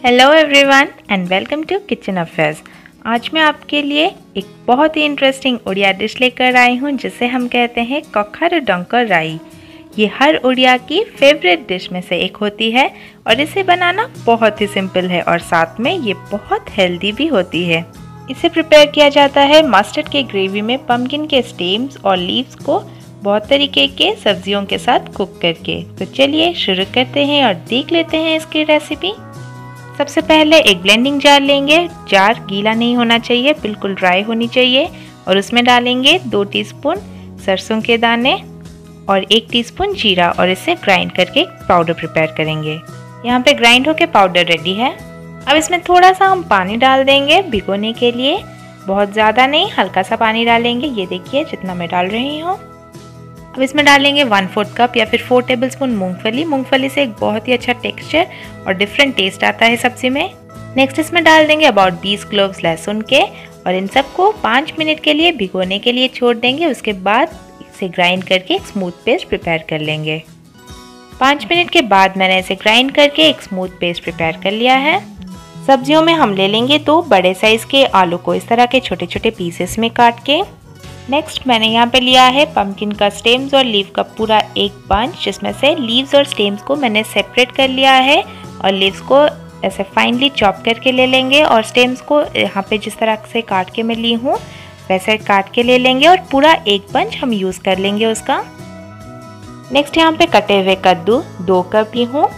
Hello everyone and welcome to kitchen affairs. आज मैं आपके लिए एक बहुत ही इंटरेस्टिंग उड़िया डिश लेकर आई हूँ जिसे हम कहते हैं कखारू डंकर राई। ये हर उड़िया की फेवरेट डिश में से एक होती है और इसे बनाना बहुत ही सिंपल है और साथ में ये बहुत हेल्दी भी होती है। इसे प्रिपेयर किया जाता है मस्टर्ड के ग्रेवी में पम्पकिन के स्टेम्स और लीव्स को बहुत तरीके के सब्जियों के साथ कुक करके। तो चलिए शुरू करते हैं और देख लेते हैं इसकी रेसिपी। सबसे पहले एक ब्लेंडिंग जार लेंगे। जार गीला नहीं होना चाहिए, बिल्कुल ड्राई होनी चाहिए और उसमें डालेंगे 2 टीस्पून सरसों के दाने और 1 टीस्पून जीरा और इसे ग्राइंड करके पाउडर प्रिपेयर करेंगे। यहाँ पे ग्राइंड होके पाउडर रेडी है। अब इसमें थोड़ा सा हम पानी डाल देंगे भिगोने के लिए, बहुत ज़्यादा नहीं, हल्का सा पानी डालेंगे। ये देखिए जितना मैं डाल रही हूँ। अब इसमें डालेंगे 1/4 कप या फिर 4 टेबलस्पून मूंगफली। मूंगफली से एक बहुत ही अच्छा टेक्सचर और डिफरेंट टेस्ट आता है सब्जी में। नेक्स्ट इसमें डाल देंगे अबाउट 20 क्लोव्स लहसुन के और इन सबको 5 मिनट के लिए भिगोने के लिए छोड़ देंगे। उसके बाद इसे ग्राइंड करके एक स्मूथ पेस्ट प्रिपेयर कर लेंगे। 5 मिनट के बाद मैंने इसे ग्राइंड करके एक स्मूथ पेस्ट प्रिपेयर कर लिया है। सब्जियों में हम ले लेंगे 2 बड़े साइज के आलू को इस तरह के छोटे छोटे पीसेस में काट के। नेक्स्ट मैंने यहाँ पे लिया है पम्पकिन का स्टेम्स और लीव का पूरा एक बंच, जिसमें से लीव्स और स्टेम्स को मैंने सेपरेट कर लिया है और लीव्स को ऐसे फाइनली चॉप करके ले लेंगे और स्टेम्स को यहाँ पे जिस तरह से काट के मैं ली हूँ वैसे काट के ले लेंगे और पूरा एक बंच हम यूज़ कर लेंगे उसका। नेक्स्ट यहाँ पे कटे हुए कद्दू 2 कप ली हूँ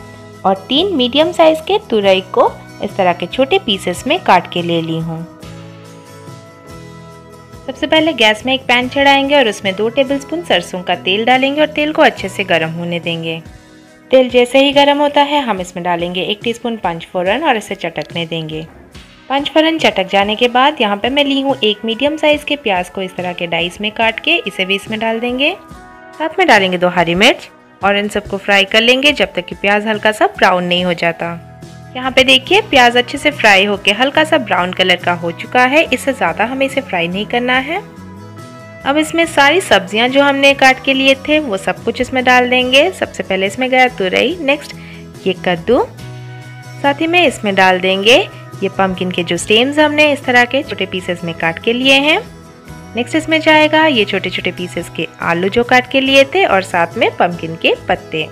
और 3 मीडियम साइज के तुरई को इस तरह के छोटे पीसेस में काट के ले ली हूँ। सबसे पहले गैस में एक पैन चढ़ाएंगे और उसमें 2 टेबलस्पून सरसों का तेल डालेंगे और तेल को अच्छे से गर्म होने देंगे। तेल जैसे ही गर्म होता है हम इसमें डालेंगे 1 टीस्पून पंचफोरन और इसे चटकने देंगे। पंचफोरन चटक जाने के बाद यहाँ पे मैं ली हूँ 1 मीडियम साइज के प्याज को इस तरह के डाइस में काट के, इसे भी इसमें डाल देंगे। साथ में डालेंगे 2 हरी मिर्च और इन सबको फ्राई कर लेंगे जब तक कि प्याज हल्का सा ब्राउन नहीं हो जाता। यहाँ पे देखिए प्याज अच्छे से फ्राई होके हल्का सा ब्राउन कलर का हो चुका है। इससे ज़्यादा हमें इसे फ्राई नहीं करना है। अब इसमें सारी सब्जियां जो हमने काट के लिए थे वो सब कुछ इसमें डाल देंगे। सबसे पहले इसमें गया तुरई, नेक्स्ट ये कद्दू, साथ ही में इसमें डाल देंगे ये पम्पकिन के जो स्टेम्स हमने इस तरह के छोटे पीसेस में काट के लिए हैं। नेक्स्ट इसमें जाएगा ये छोटे छोटे पीसेस के आलू जो काट के लिए थे और साथ में पम्पकिन के पत्ते।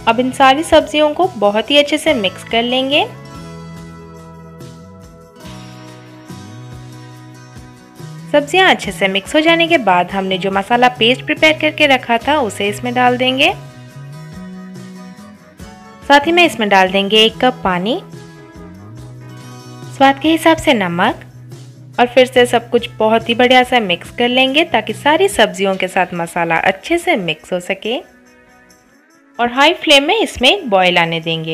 अब इन सारी सब्जियों को बहुत ही अच्छे से मिक्स कर लेंगे। सब्जियां अच्छे से मिक्स हो जाने के बाद हमने जो मसाला पेस्ट प्रिपेयर करके रखा था उसे इसमें डाल देंगे। साथ ही में इसमें डाल देंगे 1 कप पानी, स्वाद के हिसाब से नमक और फिर से सब कुछ बहुत ही बढ़िया से मिक्स कर लेंगे ताकि सारी सब्जियों के साथ मसाला अच्छे से मिक्स हो सके और हाई फ्लेम में इसमें बॉईल आने देंगे।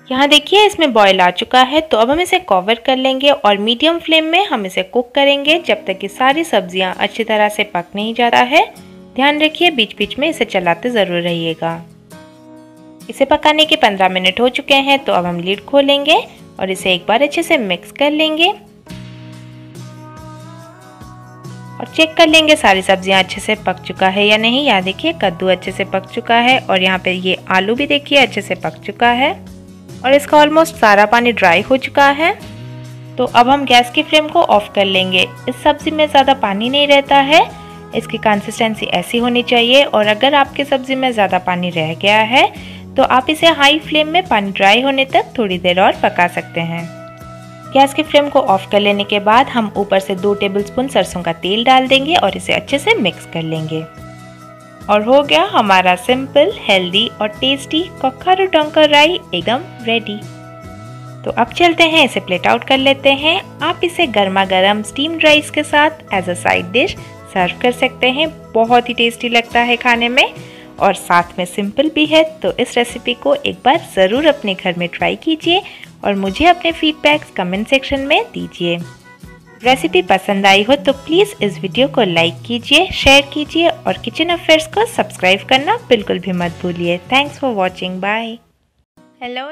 यहाँ देखिए इसमें बॉईल आ चुका है, तो अब हम इसे कवर कर लेंगे और मीडियम फ्लेम में हम इसे कुक करेंगे जब तक कि सारी सब्जियाँ अच्छी तरह से पक नहीं जाता है। ध्यान रखिए बीच बीच में इसे चलाते ज़रूर रहिएगा। इसे पकाने के 15 मिनट हो चुके हैं, तो अब हम लीड खोलेंगे और इसे एक बार अच्छे से मिक्स कर लेंगे और चेक कर लेंगे सारी सब्जियां अच्छे से पक चुका है या नहीं। यहाँ देखिए कद्दू अच्छे से पक चुका है और यहाँ पे ये आलू भी देखिए अच्छे से पक चुका है और इसका ऑलमोस्ट सारा पानी ड्राई हो चुका है। तो अब हम गैस की फ्लेम को ऑफ कर लेंगे। इस सब्जी में ज़्यादा पानी नहीं रहता है, इसकी कंसिस्टेंसी ऐसी होनी चाहिए और अगर आपकी सब्जी में ज़्यादा पानी रह गया है तो आप इसे हाई फ्लेम में पानी ड्राई होने तक थोड़ी देर और पका सकते हैं। गैस की फ्लेम को ऑफ कर लेने के बाद हम ऊपर से 2 टेबलस्पून सरसों का तेल डाल देंगे और इसे अच्छे से मिक्स कर लेंगे और हो गया हमारा सिंपल, हेल्दी और टेस्टी कखारू डंकर राई एकदम रेडी। तो अब चलते हैं इसे प्लेट आउट कर लेते हैं। आप इसे गर्मा गर्म स्टीम्ड राइस के साथ एज अ साइड डिश सर्व कर सकते हैं। बहुत ही टेस्टी लगता है खाने में और साथ में सिंपल भी है। तो इस रेसिपी को एक बार ज़रूर अपने घर में ट्राई कीजिए और मुझे अपने फीडबैक्स कमेंट सेक्शन में दीजिए। रेसिपी पसंद आई हो तो प्लीज़ इस वीडियो को लाइक कीजिए, शेयर कीजिए और किचन अफेयर्स को सब्सक्राइब करना बिल्कुल भी मत भूलिए। Thanks for watching, bye. Hello.